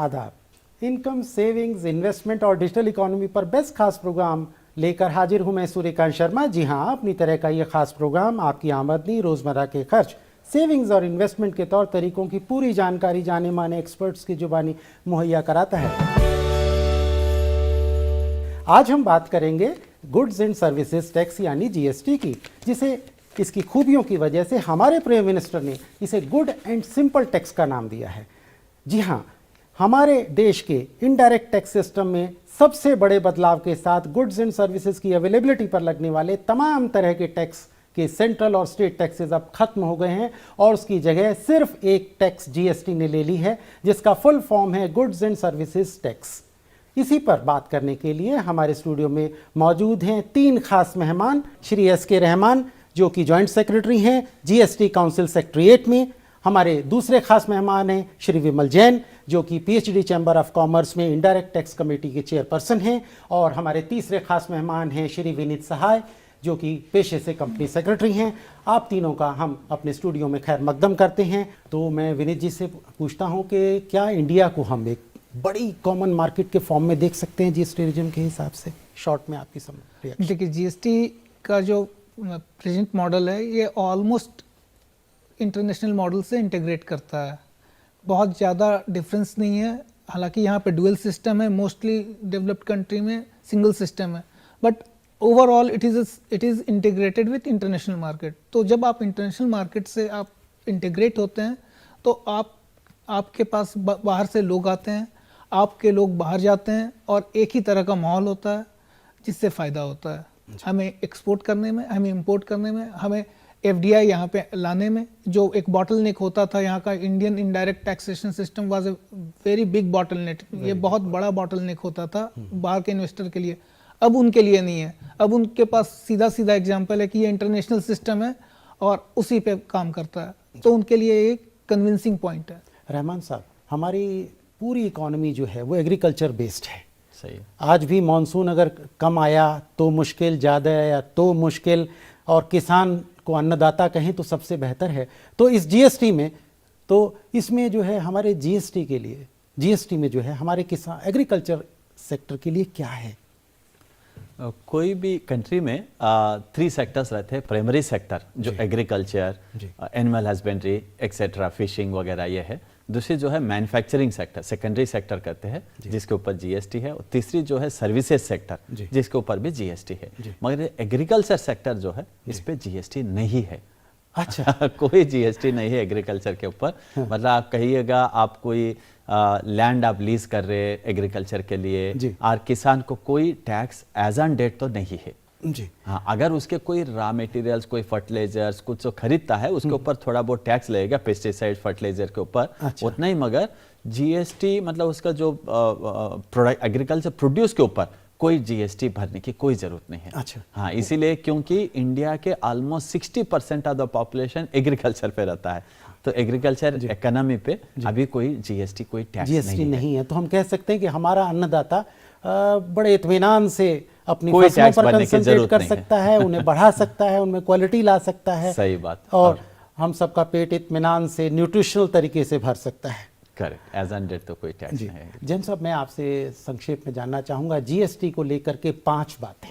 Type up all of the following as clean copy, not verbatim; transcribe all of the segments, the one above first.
आदाब। Income, savings, investment और digital economy पर बेस्ट खास प्रोग्राम लेकर हाजिर हूं मैं सूर्यकांत शर्मा। जी हां, अपनी तरह का ये खास प्रोग्राम आपकी आमदनी, रोजमर्रा के खर्च, सेविंग्स और इन्वेस्टमेंट के तौर तरीकों की पूरी जानकारी जाने माने एक्सपर्ट्स की जुबानी मुहैया कराता है। आज हम बात करेंगे गुड्स एंड सर्विसेज टैक्स यानी जीएसटी की, जिसे इसकी खूबियों की वजह से हमारे प्राइम मिनिस्टर ने इसे गुड एंड सिंपल टैक्स का नाम दिया है। जी हाँ, हमारे देश के इनडायरेक्ट टैक्स सिस्टम में सबसे बड़े बदलाव के साथ गुड्स एंड सर्विसेज की अवेलेबिलिटी पर लगने वाले तमाम तरह के टैक्स के सेंट्रल और स्टेट टैक्सेस अब खत्म हो गए हैं और उसकी जगह सिर्फ एक टैक्स जीएसटी ने ले ली है, जिसका फुल फॉर्म है गुड्स एंड सर्विसेज टैक्स। इसी पर बात करने के लिए हमारे स्टूडियो में मौजूद हैं तीन खास मेहमान। श्री एस.के. रहमान, जो कि जॉइंट सेक्रेटरी हैं जीएसटी काउंसिल सेक्रेटरीट में। हमारे दूसरे खास मेहमान हैं श्री विमल जैन, जो कि पीएचडी चैम्बर ऑफ कॉमर्स में इनडायरेक्ट टैक्स कमेटी के चेयरपर्सन हैं। और हमारे तीसरे खास मेहमान हैं श्री विनीत सहाय, जो कि पेशे से कंपनी सेक्रेटरी हैं। आप तीनों का हम अपने स्टूडियो में खैर मकदम करते हैं। तो मैं विनीत जी से पूछता हूं कि क्या इंडिया को हम एक बड़ी कॉमन मार्केट के फॉर्म में देख सकते हैं जीएसटी रिजिम के हिसाब से? शॉर्ट में आपकी रिएक्शन। देखिए, जीएसटी का जो प्रेजेंट मॉडल है ये ऑलमोस्ट इंटरनेशनल मॉडल से इंटीग्रेट करता है। बहुत ज़्यादा डिफरेंस नहीं है। हालांकि यहाँ पे डुअल सिस्टम है, मोस्टली डेवलप्ड कंट्री में सिंगल सिस्टम है, but overall it is integrated with international market. तो जब आप इंटरनेशनल मार्केट से आप इंटीग्रेट होते हैं तो आपके पास बाहर से लोग आते हैं, आपके लोग बाहर जाते हैं और एक ही तरह का माहौल होता है, जिससे फ़ायदा होता है हमें एक्सपोर्ट करने में, हमें इंपोर्ट करने में, हमें एफडीआई यहाँ पे लाने में। जो एक बॉटलनेक होता था यहाँ का, Indian indirect taxation system was a very big bottleneck. ये बहुत बड़ा बॉटलनेक होता था बाहर के इन्वेस्टर के लिए। अब उनके लिए नहीं है। अब उनके पास सीधा सीधा एग्जाम्पल है कि ये इंटरनेशनल सिस्टम है और उसी पे काम करता है, तो उनके लिए एक कन्विंसिंग पॉइंट है। रहमान साहब, हमारी पूरी इकोनॉमी जो है वो एग्रीकल्चर बेस्ड है। सही। आज भी मॉनसून अगर कम आया तो मुश्किल, ज़्यादा आया तो मुश्किल, और किसान को अन्नदाता कहें तो सबसे बेहतर है। तो इस जीएसटी में, तो इसमें जो है हमारे जीएसटी के लिए, जीएसटी में जो है हमारे किसान एग्रीकल्चर सेक्टर के लिए क्या है? कोई भी कंट्री में 3 सेक्टर्स रहते हैं। प्राइमरी सेक्टर जो agriculture, animal husbandry etcetera, fishing वगैरह ये है। दूसरी जो है मैन्युफैक्चरिंग सेक्टर, सेकेंडरी सेक्टर कहते हैं, जिसके ऊपर जीएसटी है। और तीसरी जो है सर्विसेज सेक्टर, जिसके ऊपर भी जीएसटी है। मगर एग्रीकल्चर सेक्टर जो है इस पे जीएसटी नहीं है। अच्छा कोई जीएसटी नहीं है एग्रीकल्चर के ऊपर। मतलब आप कहिएगा आप कोई लैंड आप लीज कर रहे हैं एग्रीकल्चर के लिए, और किसान को कोई टैक्स एज ऑन डेट तो नहीं है जी। हाँ, अगर उसके कोई रॉ मटेरियल्स, कोई फर्टिलाइजर्स कुछ जो खरीदता है उसके ऊपर थोड़ा बहुत टैक्स लगेगा, पेस्टिसाइड फर्टिलाइजर के ऊपर। अच्छा। उतना ही। मगर जीएसटी मतलब उसका जो प्रोडक्ट एग्रीकल्चर प्रोड्यूस के ऊपर कोई जीएसटी भरने की कोई जरूरत नहीं है। अच्छा। हाँ, इसीलिए क्योंकि इंडिया के almost 60% of the population agriculture पे रहता है, तो एग्रीकल्चर इकोनॉमी पे अभी कोई जीएसटी, कोई टैक्स नहीं है। तो हम कह सकते हैं कि हमारा अन्नदाता बड़े इत्मीनान से अपनी कोई फसलों टैक्स पर भरने की कंसंट्रेट जरूरत कर नहीं सकता है, उन्हें बढ़ा सकता है, उनमें क्वालिटी ला सकता है। सही बात। और हम सबका पेट इत्मीनान से न्यूट्रिशनल तरीके से भर सकता है। करेक्ट। एज ऑन डेट तो कोई टैक्स नहीं है। जैन साहब, मैं आपसे संक्षेप में जानना चाहूंगा जीएसटी को लेकर के 5 बातें,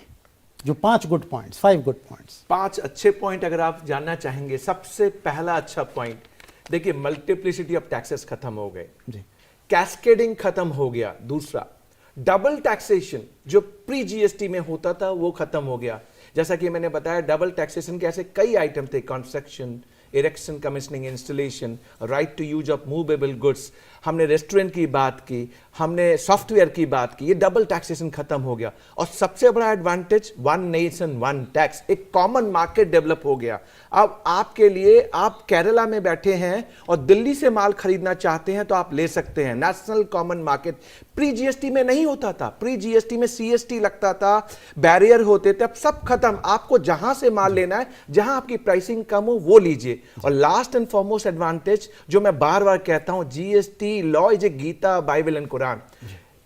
जो 5 गुड पॉइंट्स, 5 गुड पॉइंट्स। 5 अच्छे पॉइंट अगर आप जानना चाहेंगे, सबसे पहला अच्छा पॉइंट, देखिए मल्टीप्लिसिटी ऑफ टैक्सेस खत्म हो गए, कैस्केडिंग खत्म हो गया। दूसरा, डबल टैक्सेशन जो प्री जीएसटी में होता था वो खत्म हो गया। जैसा कि मैंने बताया, डबल टैक्सेशन के ऐसे कई आइटम थे, construction, erection, commissioning, installation, right to use of movable goods, हमने रेस्टोरेंट की बात की, हमने सॉफ्टवेयर की बात की। ये डबल टैक्सेशन खत्म हो गया। और सबसे बड़ा advantage, one nation one tax, एक कॉमन मार्केट डेवलप हो गया। अब आपके लिए, आप केरला में बैठे हैं और दिल्ली से माल खरीदना चाहते हैं तो आप ले सकते हैं। National common market pre GST में नहीं होता था। प्री जीएसटी में सीएसटी लगता था, बैरियर होते थे, अब सब खत्म। आपको जहां से माल लेना है, जहां आपकी प्राइसिंग कम हो वो लीजिए। और लास्ट एंड फॉरमोस्ट एडवांटेज जो मैं बार बार कहता हूं, GST law is a Gita, Bible and Quran.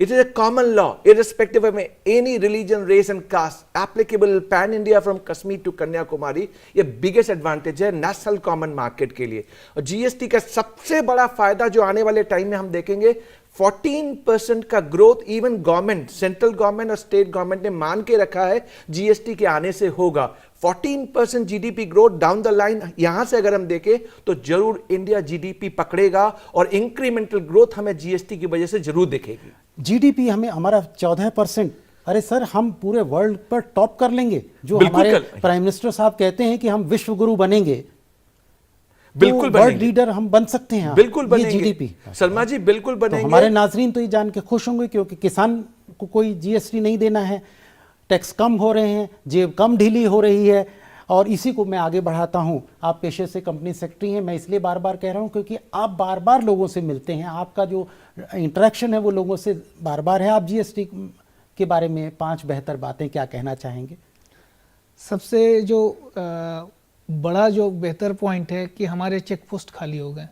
It is a common law, irrespective of any religion, race and caste, applicable pan India from Kashmir to Kanyakumari. ये biggest advantage है national common market के लिए। और GST का सबसे बड़ा फायदा जो आने वाले टाइम में हम देखेंगे, 14% का growth even government, central government और स्टेट गवर्नमेंट ने मान के रखा है जीएसटी के आने से होगा। 14% GDP growth down the line, यहां से अगर हम देखें तो जरूर इंडिया जीडीपी पकड़ेगा और इंक्रीमेंटल ग्रोथ हमें जीएसटी की वजह से जरूर दिखेगी। जीडीपी हमें हमारा 14%, अरे सर हम पूरे वर्ल्ड पर टॉप कर लेंगे। जो बिल्कुल हमारे कर- प्राइम मिनिस्टर साहब कहते हैं कि हम विश्व गुरु बनेंगे, बिल्कुल वर्ल्ड बनेंगे। लीडर हम बन सकते हैं। बिल्कुल ये बनेंगे जीडीपी, सलमा जी, बिल्कुल तो बनेंगे। हमारे नाजरीन तो ये जान के खुश होंगे क्योंकि किसान को कोई जीएसटी नहीं देना है, टैक्स कम हो रहे हैं, जेब कम ढीली हो रही है। और इसी को मैं आगे बढ़ाता हूं। आप पेशे से कंपनी सेक्रेटरी हैं, मैं इसलिए बार बार कह रहा हूं क्योंकि आप बार बार लोगों से मिलते हैं, आपका जो इंटरेक्शन है वो लोगों से बार बार है। आप जीएसटी के बारे में 5 बेहतर बातें क्या कहना चाहेंगे? सबसे जो बड़ा जो बेहतर पॉइंट है कि हमारे चेक पोस्ट खाली हो गए।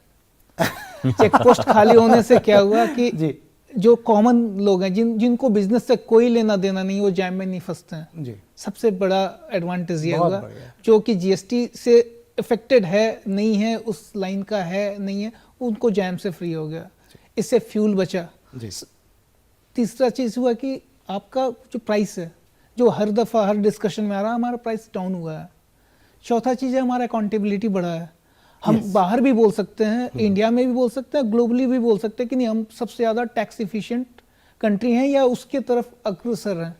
चेक पोस्ट खाली होने से क्या हुआ कि जी जो कॉमन लोग हैं जिनको बिजनेस से कोई लेना देना नहीं, वो जैम में नहीं फंसते हैं। जी, सबसे बड़ा एडवांटेज ये बहुत होगा। बढ़िया। जो कि जीएसटी से इफेक्टेड है नहीं है, उस लाइन का है नहीं है, उनको जैम से फ्री हो गया। इससे फ्यूल बचा। जी, तीसरा चीज हुआ कि आपका जो प्राइस है, जो हर दफा हर डिस्कशन में आ रहा है, हमारा प्राइस डाउन हुआ है। चौथा चीज है हमारा अकाउंटेबिलिटी बढ़ा है। हम बाहर भी बोल सकते हैं, इंडिया में भी बोल सकते हैं, ग्लोबली भी बोल सकते हैं कि नहीं, हम सबसे ज्यादा टैक्स इफिशिएंट कंट्री हैं या उसके तरफ अग्रसर हैं।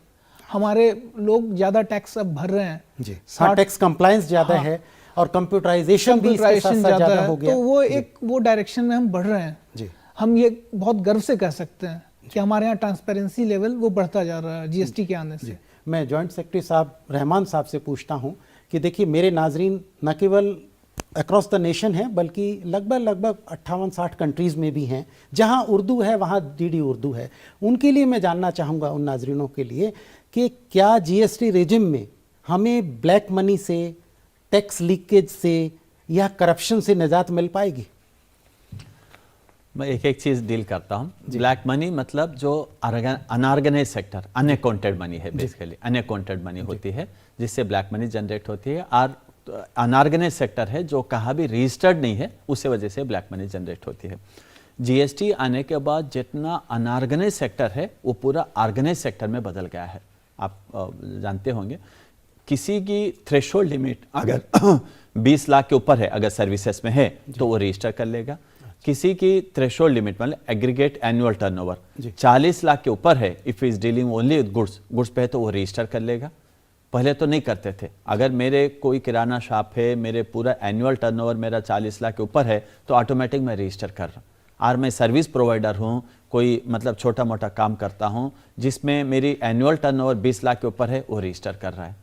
हमारे लोग ज्यादा टैक्स अब भर रहे हैं। जी। हाँ, टैक्स कंप्लायंस ज्यादा है और कंप्यूटराइजेशन भी इसके साथ कंप्यूटराइजेशन साथ ज्यादा ज्यादा हो है, गया। तो वो डायरेक्शन में हम बढ़ रहे हैं। जी, हम ये बहुत गर्व से कह सकते हैं कि हमारे यहाँ ट्रांसपेरेंसी लेवल वो बढ़ता जा रहा है जीएसटी के आने से। मैं जॉइंट सेक्रेटरी साहब रहमान साहब से पूछता हूं कि देखिए मेरे नाजरीन न केवल अक्रॉस द नेशन है बल्कि लगभग 58-60 कंट्रीज़ में भी हैं जहां उर्दू है, वहां डीडी उर्दू है। उनके लिए मैं जानना चाहूँगा, उन नाजरीनों के लिए, कि क्या जीएसटी रेजिम में हमें ब्लैक मनी से, टैक्स लीकेज से या करप्शन से निजात मिल पाएगी? मैं एक एक चीज डील करता हूँ। ब्लैक मनी मतलब जो अनऑर्गेनाइज सेक्टर, अनअकाउंटेड मनी है, बेसिकली अनअकाउंटेड मनी होती है जिससे ब्लैक मनी जनरेट होती है। और अनऑर्गेनाइज सेक्टर है जो कहाँ भी रजिस्टर्ड नहीं है, उसी वजह से ब्लैक मनी जनरेट होती है। जीएसटी आने के बाद जितना अनऑर्गेनाइज सेक्टर है वो पूरा ऑर्गेनाइज सेक्टर में बदल गया है। आप जानते होंगे किसी की थ्रेशोल्ड लिमिट अगर 20 लाख के ऊपर है, अगर सर्विसेज में है तो वो रजिस्टर कर लेगा। किसी की थ्रेशोल्ड लिमिट मतलब एग्रीगेट एनुअल टर्नओवर 40 लाख के ऊपर है, if is dealing only with goods पे है तो वो रजिस्टर कर लेगा। पहले तो नहीं करते थे। अगर मेरे कोई किराना शॉप है, मेरे पूरा एनुअल टर्नओवर मेरा 40 लाख के ऊपर है तो ऑटोमेटिक मैं रजिस्टर कर रहा हूँ। और मैं सर्विस प्रोवाइडर हूँ, कोई मतलब छोटा मोटा काम करता हूँ जिसमें मेरी एनुअल टर्नओवर 20 लाख के ऊपर है, वो रजिस्टर कर रहा है।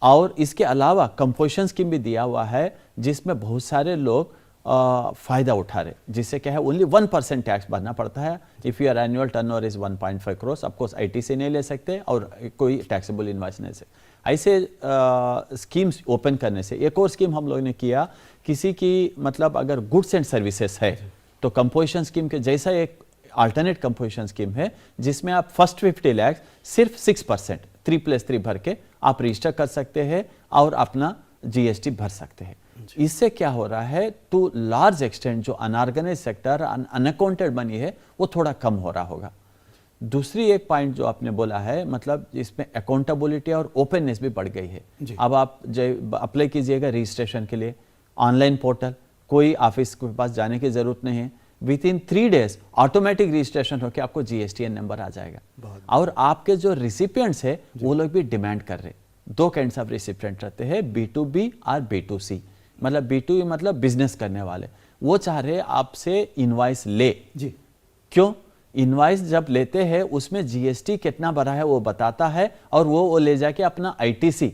और इसके अलावा कंपोजिशन स्कीम भी दिया हुआ है जिसमें बहुत सारे लोग फायदा उठा रहे, जिससे क्या है ओनली 1% टैक्स भरना पड़ता है। If your annual turnover is 1.5 crore, of course ITC नहीं ले सकते और कोई टैक्सेबल इनवॉइस नहीं से। ऐसे स्कीम्स ओपन करने से एक और स्कीम हम लोगों ने किया, किसी की मतलब अगर गुड्स एंड सर्विसेज है तो कंपोजिशन स्कीम के जैसा एक अल्टरनेट कंपोजिशन स्कीम है जिसमें आप फर्स्ट 50 लाख सिर्फ 6% 3+3 भर के आप रजिस्टर कर सकते हैं और अपना जीएसटी भर सकते हैं। इससे क्या हो रहा है, टू लार्ज एक्सटेंट जो अनऑर्गेनाइज सेक्टर, अनअकाउंटेड मनी है, वो थोड़ा कम हो रहा होगा। दूसरी एक पॉइंट जो आपने बोला है, मतलब इसमें अकाउंटेबिलिटी और ओपननेस भी बढ़ गई है। अब आप अप्लाई कीजिएगा रजिस्ट्रेशन के लिए, ऑनलाइन पोर्टल, कोई ऑफिस के पास जाने की जरूरत नहीं है। With in 3 days automatic registration होकर आपको जीएसटीएन नंबर आ जाएगा। और आपके जो रिसिपिएंट्स है वो लोग भी डिमांड कर रहे। 2 काइंड्स ऑफ रिसिपिएंट रहते हैं, B2B और B2C। मतलब B2B मतलब बिजनेस करने वाले, वो चाह रहे आपसे इनवॉइस ले। जी, क्यों? इनवॉइस जब लेते हैं उसमें जीएसटी कितना भरा है वो बताता है और वो ले जाके अपना आईटीसी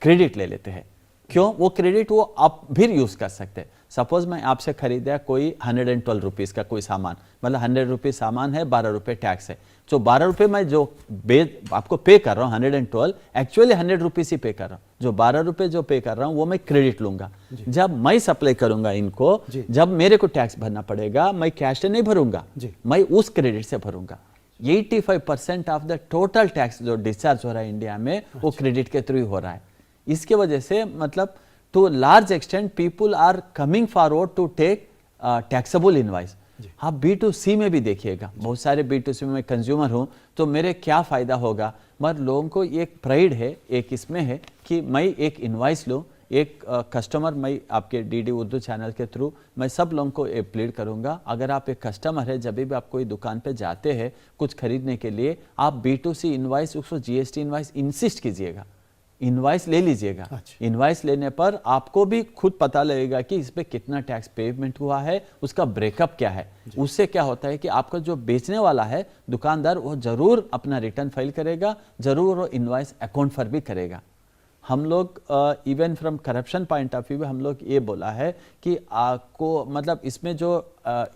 क्रेडिट ले लेते हैं। क्यों? वो क्रेडिट वो आप भी यूज कर सकते हैं। सपोज मैं आपसे खरीदा कोई 112 रुपीज का कोई सामान, मतलब 100 रुपीज सामान है, 12 रुपये टैक्स है, तो 12 रुपये मैं जो आपको पे कर रहा हूँ 112, एक्चुअली 100 रुपीज ही पे कर रहा हूँ। जो 12 रुपये जो पे कर रहा हूँ वो मैं क्रेडिट लूंगा। जब मैं सप्लाई करूंगा इनको, जब मेरे को टैक्स भरना पड़ेगा, मैं कैश से नहीं भरूंगा, मैं उस क्रेडिट से भरूंगा। 85% ऑफ द टोटल टैक्स जो डिस्चार्ज हो रहा है इंडिया में वो क्रेडिट के थ्रू हो रहा है। इसके वजह से मतलब to large extent people are coming forward to take taxable invoice. आप B2C में भी देखिएगा, बहुत सारे B2C में मैं कंज्यूमर हूँ तो मेरे क्या फ़ायदा होगा, मगर लोगों को एक प्राइड है, एक इसमें है कि मैं एक इनवाइस लूँ, एक कस्टमर, मैं आपके डीडी उर्दू चैनल के थ्रू मैं सब लोगों को प्लीड करूंगा, अगर आप एक कस्टमर है, जब भी आप कोई दुकान पे जाते हैं कुछ खरीदने के लिए, आप B2C इनवाइस, उसको GST इनवाइस इंसिस्ट कीजिएगा, इनवाइस ले लीजिएगा। अच्छा। इनवाइस लेने पर आपको भी खुद पता लगेगा कि इस पे कितना टैक्स पेमेंट हुआ है, उसका ब्रेकअप क्या है। उससे क्या होता है कि आपका जो बेचने वाला है दुकानदार, वो जरूर अपना रिटर्न फाइल करेगा, जरूर वो इनवाइस अकाउंट पर भी करेगा। हम लोग even from corruption point of view में हम लोग ये बोला है कि आपको मतलब इसमें जो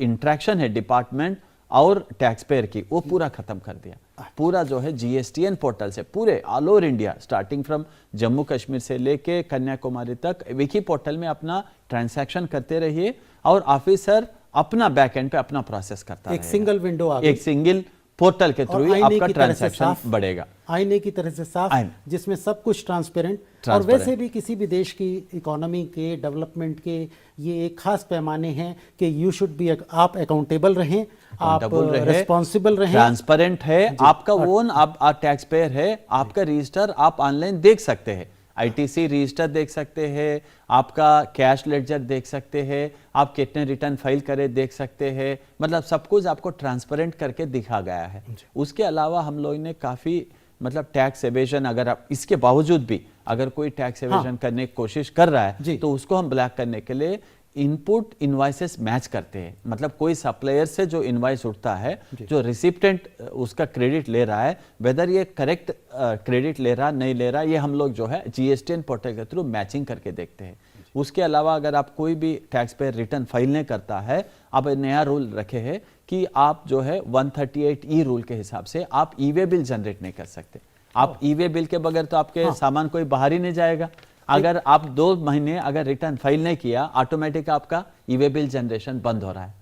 इंट्रैक्शन है डिपार्टमेंट और टैक्स पेयर की, वो पूरा खत्म कर दिया। पूरा जो है GSTN पोर्टल से पूरे all over India, starting from Jammu Kashmir से लेके कन्याकुमारी तक एक ही पोर्टल में अपना ट्रांसैक्शन करते रहिए और ऑफिसर अपना बैक एंड पे अपना प्रोसेस करता एक सिंगल विंडो आ गई, एक सिंगल पोर्टल के थ्रू ही आपका ट्रांसैक्शन बढ़ेगा, आईने की तरह से साफ, जिसमें सब कुछ ट्रांसपेरेंट। और वैसे भी किसी भी देश की इकोनॉमी के डेवलपमेंट के ये एक खास पैमाने हैं कि यू शुड बी, आप अकाउंटेबल रहें, आप रिस्पॉन्सिबल रहें, ट्रांसपेरेंट है, आपका ओन आप टैक्स पेयर है, आपका रजिस्टर आप ऑनलाइन देख सकते हैं, ITC रजिस्टर देख सकते हैं, आपका कैश लेडजर देख सकते हैं, आप कितने रिटर्न फाइल करे देख सकते हैं, मतलब सब कुछ आपको ट्रांसपेरेंट करके दिखा गया है। उसके अलावा हम लोग ने काफ़ी मतलब टैक्स एवेजन, अगर आप इसके बावजूद भी अगर कोई टैक्स एवेजन करने की कोशिश कर रहा है तो उसको हम ब्लैक करने के लिए इनपुट इनवाइसेस मैच करते हैं। मतलब कोई सप्लायर से जो इनवाइस उठता है, जो रिसिप्टेंट उसका क्रेडिट ले रहा है, वेदर ये करेक्ट क्रेडिट ले रहा नहीं ले रहा, ये हम लोग जो है GSTN पोर्टल के थ्रू मैचिंग करके देखते हैं। उसके अलावा अगर आप कोई भी टैक्स पेयर रिटर्न फाइल नहीं करता है, अब नया रूल रखे हैं कि आप जो है 138E रूल के हिसाब से आप ई-वे बिल जनरेट नहीं कर सकते। आप ई-वे बिल के बगैर तो आपके सामान कोई बाहर ही नहीं जाएगा। अगर आप 2 महीने अगर रिटर्न फाइल नहीं किया, ऑटोमेटिक आपका ई-वे बिल जनरेशन बंद हो रहा है।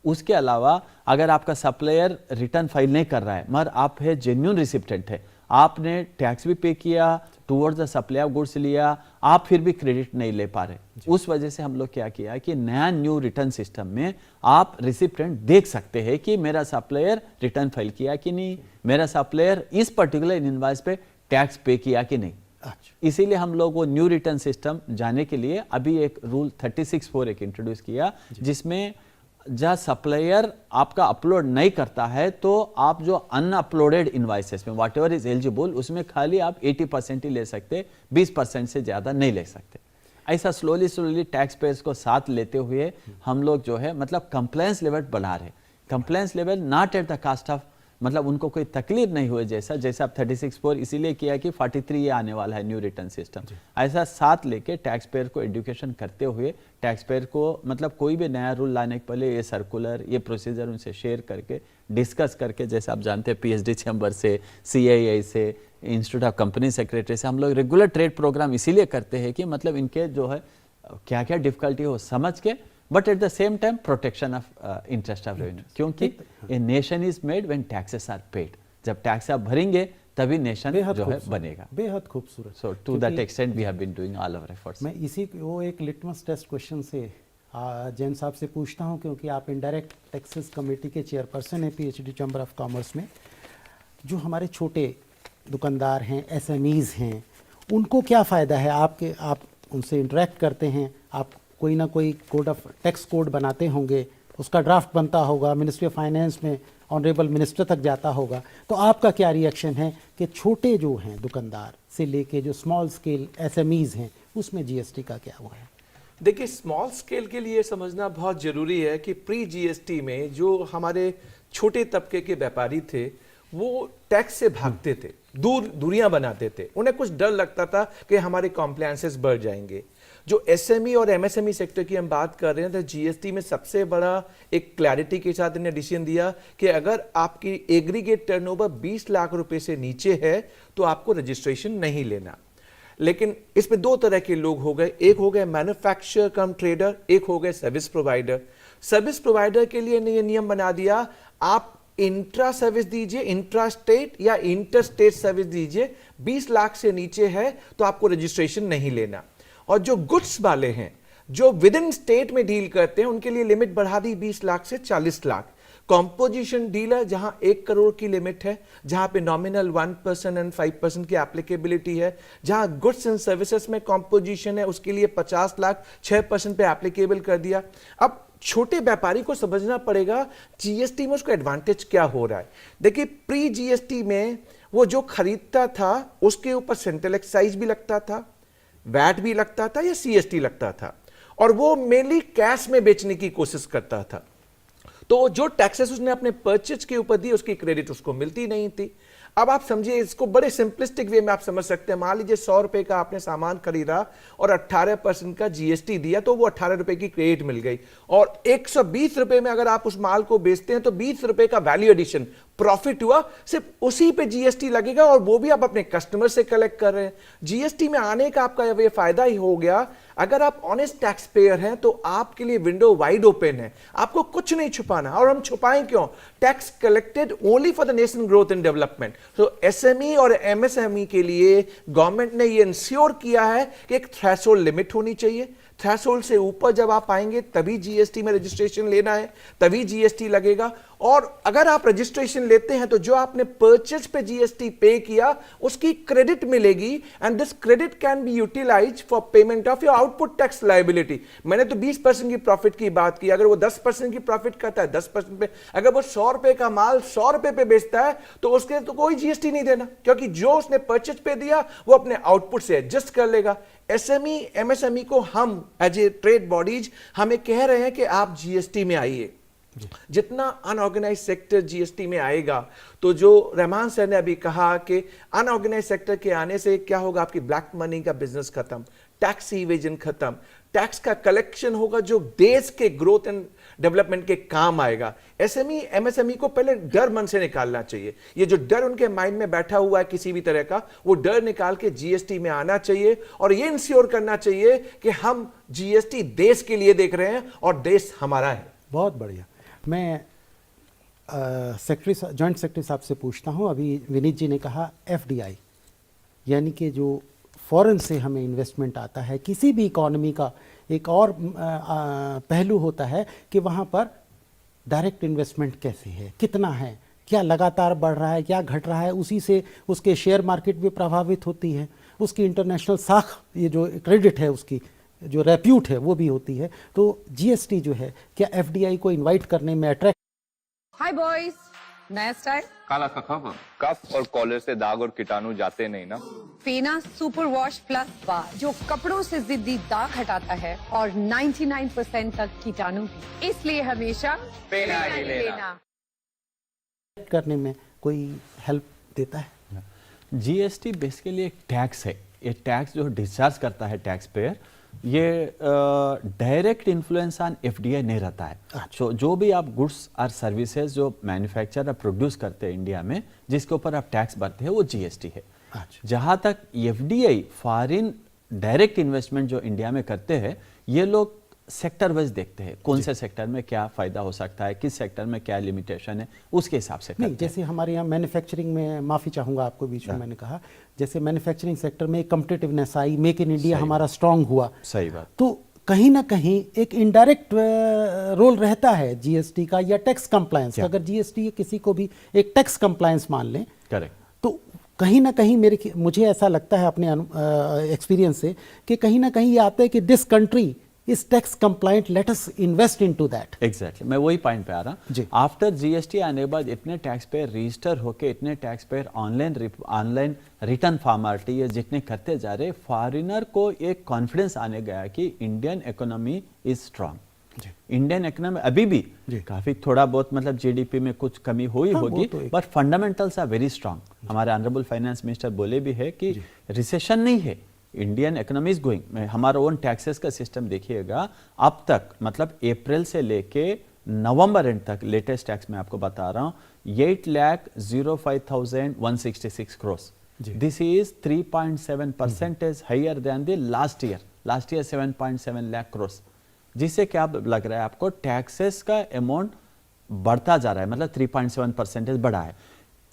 उसके अलावा अगर आपका सप्लायर रिटर्न फाइल नहीं कर रहा है, मगर आप है जेन्युइन रिसिप्टेंट है, आपने टैक्स भी पे किया, towards the supply of goods लिया, आप फिर भी क्रेडिट नहीं ले पा रहे, उस वजह से हम लोग क्या किया कि नया न्यू रिटर्न सिस्टम में आप रिसिप्टेंट देख सकते हैं कि मेरा सप्लायर रिटर्न फाइल किया कि नहीं, मेरा सप्लायर इस पर्टिकुलर इनवॉइस पे टैक्स पे किया कि नहीं। इसीलिए हम लोग वो न्यू रिटर्न सिस्टम जाने के लिए अभी एक रूल 36(4) एक इंट्रोड्यूस किया, जिसमें जहाँ सप्लायर आपका अपलोड नहीं करता है तो आप जो अनअपलोडेड इनवाइसेस में वॉट एवर इज एलिजिबल, उसमें खाली आप 80% ही ले सकते, 20% से ज़्यादा नहीं ले सकते। ऐसा स्लोली टैक्स पेयर्स को साथ लेते हुए हम लोग जो है मतलब कंप्लायंस लेवल बढ़ा रहे। Compliance level not at the cost of, मतलब उनको कोई तकलीफ नहीं हुए, जैसा आप 36(4) इसीलिए किया कि 43 ये आने वाला है न्यू रिटर्न सिस्टम। ऐसा साथ लेके टैक्स पेयर को एजुकेशन करते हुए टैक्स पेयर को मतलब कोई भी नया रूल लाने के पहले ये सर्कुलर, ये प्रोसीजर उनसे शेयर करके डिस्कस करके, जैसे आप जानते हैं PhD चैम्बर से, CII से, इंस्टीट्यूट ऑफ कंपनी सेक्रेटरी से हम लोग रेगुलर ट्रेड प्रोग्राम इसीलिए करते हैं कि मतलब इनके जो है क्या क्या डिफिकल्टी हो समझ के, but at the same time protection of interest of revenue, क्योंकि a nation is made when taxes are paid. जब टैक्स आप भरेंगे तभी नेशन जो है बनेगा। बेहद खूबसूरत। So to that extent we have been doing all our efforts. मैं इसी वो एक लिटमस टेस्ट क्वेश्चन से जैन साहब से पूछता हूं, क्योंकि आप इनडायरेक्ट टैक्सेस कमेटी के चेयरपर्सन हैं PhD चैम्बर ऑफ कॉमर्स में। जो हमारे छोटे दुकानदार हैं, SMEs हैं, उनको क्या फ़ायदा है आपके, आप उनसे इंटरेक्ट करते हैं, आप कोई ना कोई कोड ऑफ टैक्स कोड बनाते होंगे, उसका ड्राफ्ट बनता होगा, मिनिस्ट्री ऑफ फाइनेंस में ऑनरेबल मिनिस्टर तक जाता होगा, तो आपका क्या रिएक्शन है कि छोटे जो हैं दुकानदार से लेके जो स्मॉल स्केल SMEs हैं उसमें GST का क्या हुआ है? देखिए, स्मॉल स्केल के लिए समझना बहुत जरूरी है कि प्री GST में जो हमारे छोटे तबके के व्यापारी थे वो टैक्स से भागते थे, दूरियां बनाते थे, उन्हें कुछ डर लगता था कि हमारे कॉम्प्लायंसेस बढ़ जाएंगे। जो SME और MSME सेक्टर की हम बात कर रहे हैं तो GST में सबसे बड़ा एक क्लैरिटी के साथ इन्हें डिसीजन दिया कि अगर आपकी एग्रीगेट टर्नओवर 20 लाख रुपए से नीचे है तो आपको रजिस्ट्रेशन नहीं लेना। लेकिन इसमें 2 तरह के लोग हो गए, एक हो गए मैन्युफैक्चरर कम ट्रेडर, एक हो गए सर्विस प्रोवाइडर। सर्विस प्रोवाइडर के लिए ये नियम बना दिया, आप इंट्रा सर्विस दीजिए, इंट्रा स्टेट या इंटर स्टेट सर्विस दीजिए, 20 लाख से नीचे है तो आपको रजिस्ट्रेशन नहीं लेना। और जो गुड्स वाले हैं, जो विद इन स्टेट में डील करते हैं उनके लिए लिमिट बढ़ा दी 20 लाख से 40 लाख। कॉम्पोजिशन डीलर जहां 1 करोड़ की लिमिट है, जहां पे नॉमिनल 1% एंड 5% की एप्लीकेबिलिटी है, जहां गुड्स एंड सर्विसेज में कॉम्पोजिशन है उसके लिए 50 लाख 6% पे एप्लीकेबल कर दिया। अब छोटे व्यापारी को समझना पड़ेगा जीएसटी में उसको एडवांटेज क्या हो रहा है। देखिए प्री जीएसटी में वो जो खरीदता था उसके ऊपर सेंट्रल एक्साइज भी लगता था, वैट भी लगता था या सीएसटी लगता था, और वो मेनली कैश में बेचने की कोशिश करता था। तो जो टैक्सेस उसने अपने परचेज के ऊपर दी उसकी क्रेडिट उसको मिलती नहीं थी। अब आप समझिए इसको बड़े सिंपलिस्टिक वे में आप समझ सकते हैं। मान लीजिए 100 रुपए का आपने सामान खरीदा और 18% का जीएसटी दिया तो वो 18 रुपए की क्रेडिट मिल गई, और 120 रुपए में अगर आप उस माल को बेचते हैं तो 20 रुपए का वैल्यू एडिशन प्रॉफिट हुआ, सिर्फ उसी पे जीएसटी लगेगा और वो भी आप अपने कस्टमर से कलेक्ट कर रहे हैं। जीएसटी में आने का आपका ये फायदा ही हो गया, अगर आप ऑनेस्ट टैक्स पेयर हैं तो आपके लिए विंडो वाइड ओपन है, आपको कुछ नहीं छुपाना। और हम छुपाएं क्यों? Tax collected only for the nation growth and development. तो एसएमई और एमएसएमई के लिए गवर्नमेंट ने ये इंश्योर किया है कि एक थ्रेशोल्ड लिमिट होनी चाहिए। थ्रेशोल्ड से ऊपर जब आप आएंगे तभी जीएसटी में रजिस्ट्रेशन लेना है, तभी जीएसटी लगेगा। और अगर आप रजिस्ट्रेशन लेते हैं तो जो आपने परचेज पे जीएसटी पे किया उसकी क्रेडिट मिलेगी, and this credit can be utilised for payment of your output tax liability. मैंने तो 20% की प्रॉफिट की बात की, अगर वो 10% की प्रॉफिट करता है 10% पे, अगर वो 100 रुपए का माल 100 रुपए पे बेचता है तो उसके तो कोई जीएसटी नहीं देना, क्योंकि जो उसने परचेज पे दिया वो अपने आउटपुट से एडजस्ट कर लेगा। एसएमई एमएसएमई को हम एज ए ट्रेड बॉडीज हमें कह रहे हैं कि आप जीएसटी में आइए। जितना अनऑर्गेनाइज सेक्टर जीएसटी में आएगा, तो जो रहमान सर ने अभी कहा कि अनऑर्गेनाइज सेक्टर के आने से क्या होगा, आपकी ब्लैक मनी का बिजनेस खत्म, टैक्स इवेजन खत्म, टैक्स का कलेक्शन होगा जो देश के ग्रोथ एंड डेवलपमेंट के काम आएगा। एसएमई एमएसएमई को पहले डर मन से निकालना चाहिए। ये जो डर उनके माइंड में बैठा हुआ है किसी भी तरह का, वो डर निकाल के जीएसटी में आना चाहिए और ये इंश्योर करना चाहिए कि हम जीएसटी देश के लिए देख रहे हैं और देश हमारा है। बहुत बढ़िया। मैं सेक्रेटरी जॉइंट सेक्रेटरी साहब से पूछता हूं, अभी विनीत जी ने कहा एफडीआई यानी कि जो फॉरेन से हमें इन्वेस्टमेंट आता है, किसी भी इकोनॉमी का एक और पहलू होता है कि वहाँ पर डायरेक्ट इन्वेस्टमेंट कैसे है, कितना है, क्या लगातार बढ़ रहा है, क्या घट रहा है, उसी से उसके शेयर मार्केट भी प्रभावित होती है, उसकी इंटरनेशनल साख, ये जो क्रेडिट है उसकी जो रेप्यूट है वो भी होती है। तो जीएसटी जो है क्या एफडीआई को इनवाइट करने में अट्रैक्ट? हाय बॉयज, नया स्टाइल काला का खबर, कफ और कॉलर से दाग और कीटाणु जाते नहीं ना। फेना सुपर वॉश प्लस बार जो कपड़ों से जिद्दी दाग हटाता है और 99% तक कीटाणु भी, इसलिए हमेशा फेना ही लेना। करने में कोई हेल्प देता है? जीएसटी बेसिकली एक टैक्स है। ये टैक्स जो डिस्चार्ज करता है टैक्स पेयर, ये डायरेक्ट इन्फ्लुएंस ऑन एफडीआई नहीं रहता है। तो जो भी आप गुड्स और सर्विसेज जो मैन्युफैक्चर और प्रोड्यूस करते हैं इंडिया में, जिसके ऊपर आप टैक्स भरते हैं, वो जीएसटी है। जहां तक एफडीआई फॉरेन डायरेक्ट इन्वेस्टमेंट जो इंडिया में करते हैं, ये लोग सेक्टर वाइज देखते हैं कौन से सेक्टर में क्या फायदा हो सकता है, किस सेक्टर में क्या लिमिटेशन है, उसके हिसाब से नहीं। जैसे हमारे यहाँ मैन्युफैक्चरिंग में, माफ़ी चाहूँगा आपको बीच में मैंने कहा, जैसे मैन्युफैक्चरिंग सेक्टर में competitiveness I, make in India हमारा स्ट्रांग हुआ, सही बात, तो कहीं ना कहीं एक इनडायरेक्ट रोल रहता है जीएसटी का या टैक्स कंप्लायंस। अगर जीएसटी किसी को भी एक टैक्स कंप्लायंस मान लें, करेक्ट, तो कहीं ना कहीं मुझे ऐसा लगता है अपने एक्सपीरियंस से कि कहीं ना कहीं ये आता है कि this country is tax compliant, let us invest into that. Exactly, मैं वही पॉइंट पे आ रहा हूँ। आफ्टर जीएसटी आने के बाद इतने टैक्स पेयर रजिस्टर होके, इतने tax payer online return formality ये जितने करते जा रहे, फॉरेनर को एक कॉन्फिडेंस आने गया कि Indian economy is strong. Indian economy अभी भी काफी थोड़ा बहुत मतलब जीडीपी में कुछ कमी हुई होगी, but fundamentals are very strong. हमारे ऑनरेबल फाइनेंस मिनिस्टर बोले भी है कि रिसेशन नहीं है, इंडियन इकोनॉमी इज गोइंग। हमारा ओन टैक्सेस का सिस्टम देखिएगा, अब तक मतलब अप्रैल से लेके नवंबर एंड तक लेटेस्ट टैक्स में आपको बता रहा हूँ 8,05,166 crore. This is 3.7% higher than the last year 7.7 lakh crore, जिससे क्या लग रहा है आपको टैक्सेस का अमाउंट बढ़ता जा रहा है, मतलब 3.7% बढ़ा है।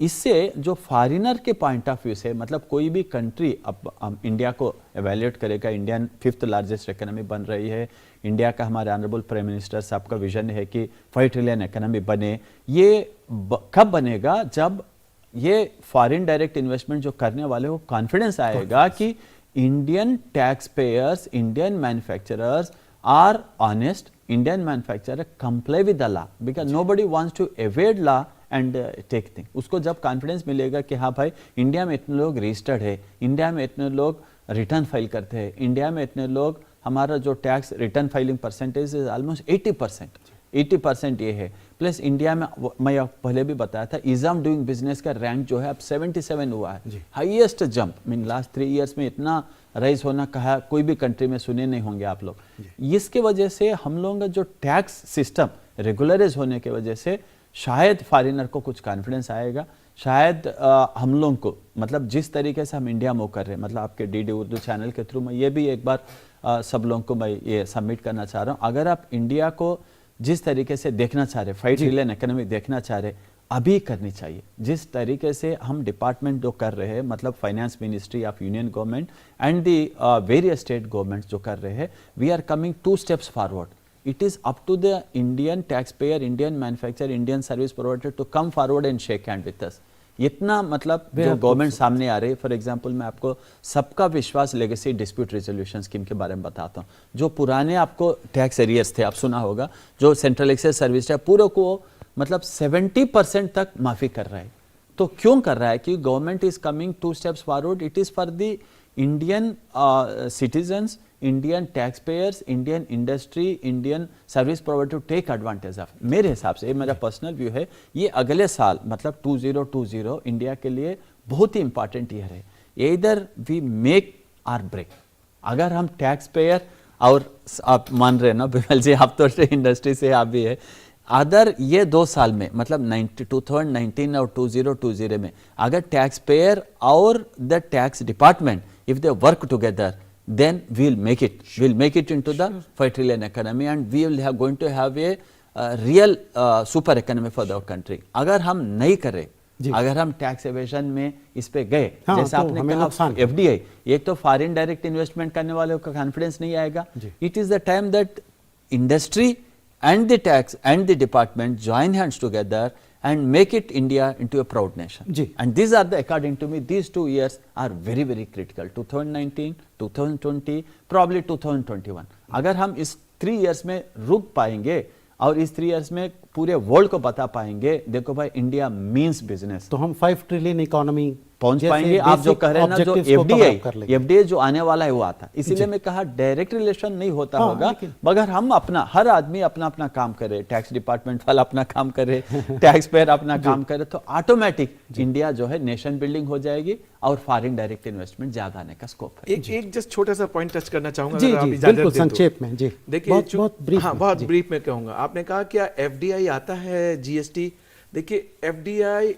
इससे जो फॉरिनर के पॉइंट ऑफ व्यू से मतलब कोई भी कंट्री अब इंडिया को एवेल्यूएट करेगा, इंडियन 5th लार्जेस्ट इकोनॉमी बन रही है, इंडिया का हमारे ऑनरेबल प्राइम मिनिस्टर साहब का विजन है कि 5 ट्रिलियन इकोनॉमी बने। ये कब बनेगा? जब ये फॉरेन डायरेक्ट इन्वेस्टमेंट जो करने वाले हो कॉन्फिडेंस आएगा कि Indian tax payers, Indian manufacturers are honest, Indian manufacturer comply with the law, because nobody wants to avoid law and take thing. उसको जब कॉन्फिडेंस मिलेगा कि हाँ भाई इंडिया में इतने लोग रजिस्टर्ड है, इंडिया में इतने लोग रिटर्न फाइल करते हैं, इंडिया में इतने लोग, हमारा जो tax return filing percentage is almost 80% ये है। प्लस इंडिया में मैं पहले भी बताया था ईज ऑफ डूइंग बिजनेस का रैंक जो है अब 77 हुआ है, highest jump mean last 3 years में इतना राइज होना कहा कोई भी कंट्री में सुने नहीं होंगे आप लोग। इसके वजह से हम लोगों का जो टैक्स सिस्टम रेगुलराइज होने की वजह से शायद फॉरेनर को कुछ कॉन्फिडेंस आएगा, शायद हम लोगों को मतलब जिस तरीके से हम इंडिया मूव कर रहे हैं, मतलब आपके डीडी उर्दू चैनल के थ्रू मैं ये भी एक बार सब लोगों को मैं ये सबमिट करना चाह रहा हूँ, अगर आप इंडिया को जिस तरीके से देखना चाह रहे, 5 ट्रिलियन इकोनॉमी देखना चाह रहे, अभी करनी चाहिए। जिस तरीके से हम डिपार्टमेंट जो कर रहे हैं, मतलब finance ministry of union government and the various state government जो कर रहे हैं, we are coming 2 steps forward. It is up to the Indian taxpayer, Indian manufacturer, Indian service provider to come forward and shake hand with us. इतना मतलब जो government सामने आ रही है, फॉर एग्जांपल मैं आपको सबका विश्वास लेगेसी डिस्प्यूट रेजोल्यूशन स्कीम के बारे में बताता हूँ। जो पुराने आपको टैक्स एरियर्स थे, आप सुना होगा, जो सेंट्रल एक्साइज सर्विस है पूरे को मतलब 70% तक माफी कर रहा है। तो क्यों कर रहा है? कि government is coming 2 steps forward. It is for the Indian citizens, Indian taxpayers, Indian industry, Indian service provider to take advantage of। मेरे हिसाब से, मेरा पर्सनल व्यू है, ये अगले साल मतलब 2020 इंडिया के लिए बहुत ही इंपॉर्टेंट ईयर है। इधर वी मेक आर ब्रेक। अगर हम टैक्स पेयर, और आप मान रहे हैं ना बिमल जी, आप तो इंडस्ट्री से आप भी है, अदर ये 2 साल में मतलब 2019 और 2020 में अगर टैक्स पेयर और the tax department if they work together, then we'll make it into the 5 trillion economy and we will going to have a real super economy for the country। अगर हम नहीं करें, अगर हम टैक्स एवेजन में इस पे गए, जैसा आपने कहा एफडीआई, एक तो फॉरेन डायरेक्ट इन्वेस्टमेंट करने वालों का कॉन्फिडेंस नहीं आएगा। It is the time that industry and the tax and the department join hands together and make it India into a proud nation। And these are the, according to me, these 2 years are very very critical, 2019, 2020, probably 2021। अगर हम इस 3 years में रुक पाएंगे और इस 3 years में पूरे वर्ल्ड को बता पाएंगे, देखो भाई इंडिया मीन्स बिजनेस, तो हम 5 ट्रिलियन इकोनॉमी पहुंच पाएंगे। आप जो कह रहे हैं ना, जो एफडीआई जो आने वाला है वो आता, इसीलिए मैं कहा डायरेक्ट रिलेशन नहीं होता होगा, मगर हम अपना, हर आदमी अपना अपना काम करे, टैक्स डिपार्टमेंट वाला अपना काम करे, टैक्स पेयर अपना काम करे, तो ऑटोमेटिक इंडिया जो है नेशन बिल्डिंग हो जाएगी और फॉरेन डायरेक्ट इन्वेस्टमेंट ज्यादा आने का स्कोप है। एक जस्ट छोटा सा पॉइंट टच करना चाहूंगा, जी जी बिल्कुल संक्षेप में। जी देखिए, बहुत ब्रीफ ब्रीफ में कहूंगा। आपने कहा क्या एफडीआई आता है, जीएसटी। देखिए एफडीआई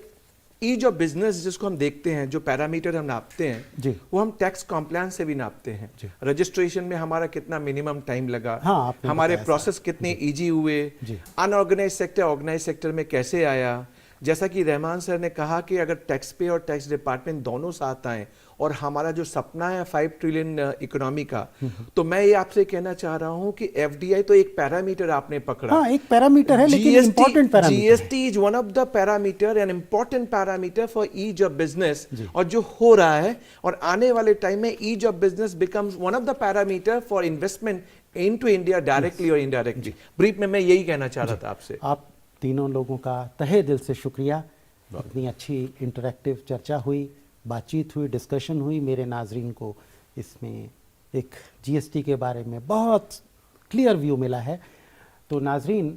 ईज ऑफ बिजनेस जिसको हम देखते हैं, जो पैरामीटर हम नापते हैं वो हम टैक्स कॉम्प्लायंस से भी नापते हैं। रजिस्ट्रेशन में हमारा कितना मिनिमम टाइम लगा, हमारे प्रोसेस कितने इजी हुए, अनऑर्गेनाइज सेक्टर ऑर्गेनाइज सेक्टर में कैसे आया। जैसा कि रहमान सर ने कहा कि अगर टैक्स पे और टैक्स डिपार्टमेंट दोनों साथ आए और हमारा जो सपना है 5 ट्रिलियन इकोनॉमी का, तो मैं ये आपसे कहना चाह रहा हूं कि एफडीआई तो एक पैरामीटर आपने पकड़ा। हाँ, एक पैरामीटर है, लेकिन important parameter. GST is one of the parameter, an important parameter for ease of business, और जो हो रहा है और आने वाले टाइम में ease of business becomes one of the parameter for investment into India directly और इनडायरेक्टली। ब्रीफ में मैं यही कहना चाह रहा था आपसे। आप तीनों लोगों का तहे दिल से शुक्रिया। इतनी अच्छी इंटरैक्टिव चर्चा हुई, बातचीत हुई, डिस्कशन हुई। मेरे नाजरीन को इसमें एक जीएसटी के बारे में बहुत क्लियर व्यू मिला है। तो नाजरीन,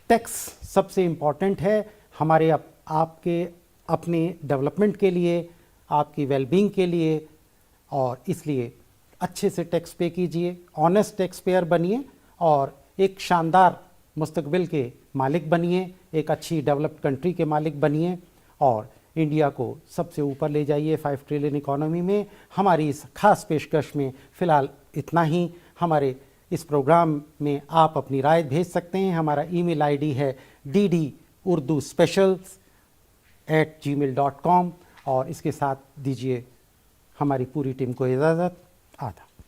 टैक्स सबसे इम्पॉर्टेंट है हमारे आपके अपने डेवलपमेंट के लिए, आपकी वेलबींग के लिए, और इसलिए अच्छे से टैक्स पे कीजिए, ऑनेस्ट टैक्स पेयर बनिए और एक शानदार मुस्तकबिल के मालिक बनिए, एक अच्छी डेवलप्ड कंट्री के मालिक बनिए और इंडिया को सबसे ऊपर ले जाइए 5 ट्रिलियन इकोनॉमी में। हमारी इस खास पेशकश में फ़िलहाल इतना ही। हमारे इस प्रोग्राम में आप अपनी राय भेज सकते हैं। हमारा ईमेल आईडी है DD Urdu Specials gmail.com और इसके साथ दीजिए हमारी पूरी टीम को इजाज़त। आदाब।